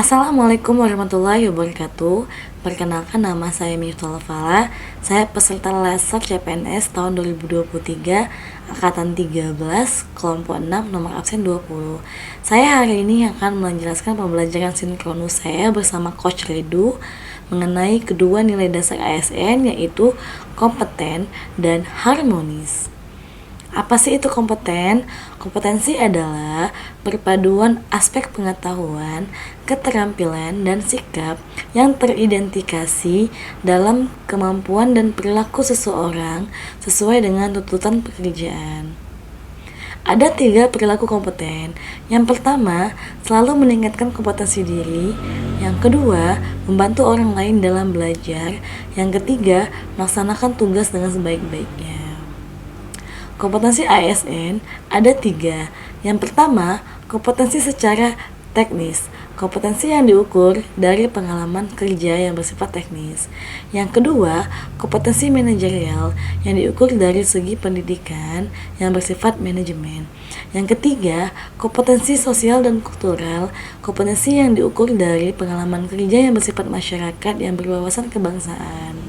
Assalamualaikum warahmatullahi wabarakatuh. Perkenalkan, nama saya Miftah Fala. Saya peserta Lesser CPNS tahun 2023 angkatan 13 kelompok 6 nomor absen 20. Saya hari ini akan menjelaskan pembelajaran sinkronus saya bersama Coach Redu mengenai kedua nilai dasar ASN, yaitu kompeten dan harmonis. Apa sih itu kompeten? Kompetensi adalah perpaduan aspek pengetahuan, keterampilan, dan sikap yang teridentifikasi dalam kemampuan dan perilaku seseorang sesuai dengan tuntutan pekerjaan. Ada 3 perilaku kompeten. Yang pertama, selalu meningkatkan kompetensi diri. Yang kedua, membantu orang lain dalam belajar. Yang ketiga, melaksanakan tugas dengan sebaik-baiknya. Kompetensi ASN ada 3. Yang pertama, kompetensi secara teknis. Kompetensi yang diukur dari pengalaman kerja yang bersifat teknis. Yang kedua, kompetensi manajerial yang diukur dari segi pendidikan yang bersifat manajemen. Yang ketiga, kompetensi sosial dan kultural, kompetensi yang diukur dari pengalaman kerja yang bersifat masyarakat yang berwawasan kebangsaan.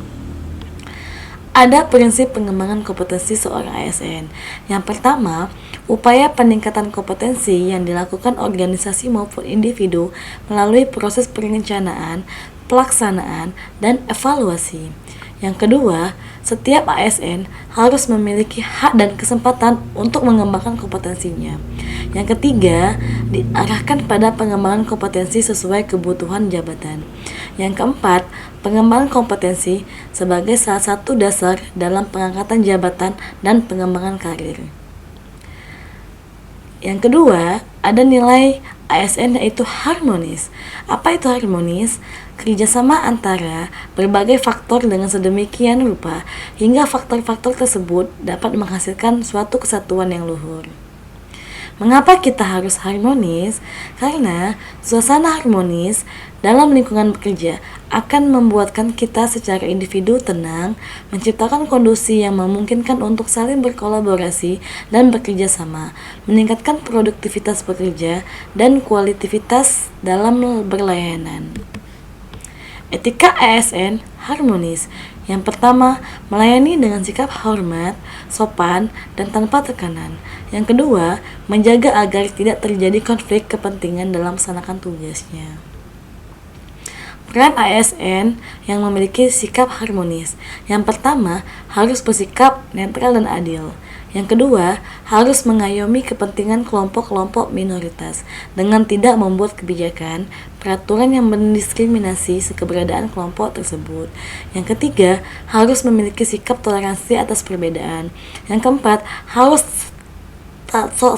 Ada prinsip pengembangan kompetensi seorang ASN. Yang pertama, upaya peningkatan kompetensi yang dilakukan organisasi maupun individu melalui proses perencanaan, pelaksanaan, dan evaluasi. Yang kedua, setiap ASN harus memiliki hak dan kesempatan untuk mengembangkan kompetensinya. Yang ketiga, diarahkan pada pengembangan kompetensi sesuai kebutuhan jabatan. Yang keempat, pengembangan kompetensi sebagai salah satu dasar dalam pengangkatan jabatan dan pengembangan karir. Yang kedua, ada nilai ASN yaitu harmonis. Apa itu harmonis? Kerjasama antara berbagai faktor dengan sedemikian rupa hingga faktor-faktor tersebut dapat menghasilkan suatu kesatuan yang luhur. Mengapa kita harus harmonis? Karena suasana harmonis dalam lingkungan bekerja akan membuatkan kita secara individu tenang, menciptakan kondisi yang memungkinkan untuk saling berkolaborasi dan bekerja sama, meningkatkan produktivitas pekerja dan kualitas dalam berlayanan. Etika ASN harmonis. Yang pertama, melayani dengan sikap hormat, sopan, dan tanpa tekanan. Yang kedua, menjaga agar tidak terjadi konflik kepentingan dalam melaksanakan tugasnya. Peran ASN yang memiliki sikap harmonis. Yang pertama, harus bersikap netral dan adil. Yang kedua, harus mengayomi kepentingan kelompok-kelompok minoritas dengan tidak membuat kebijakan, peraturan yang mendiskriminasi keberadaan kelompok tersebut. Yang ketiga, harus memiliki sikap toleransi atas perbedaan. Yang keempat, harus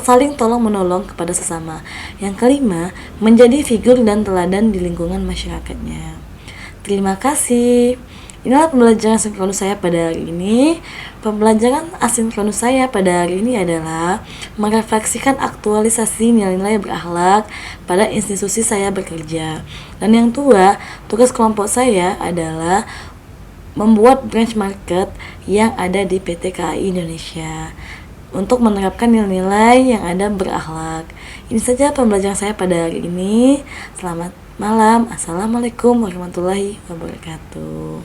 saling tolong-menolong kepada sesama. Yang kelima, menjadi figur dan teladan di lingkungan masyarakatnya. Terima kasih. Inilah pembelajaran sinkronus saya pada hari ini. Pembelajaran asinkronus saya pada hari ini adalah merefleksikan aktualisasi nilai-nilai berakhlak pada institusi saya bekerja. Dan yang tua, tugas kelompok saya adalah membuat branch market yang ada di PT KAI Indonesia untuk menerapkan nilai-nilai yang ada berakhlak. Ini saja pembelajaran saya pada hari ini. Selamat malam. Assalamualaikum warahmatullahi wabarakatuh.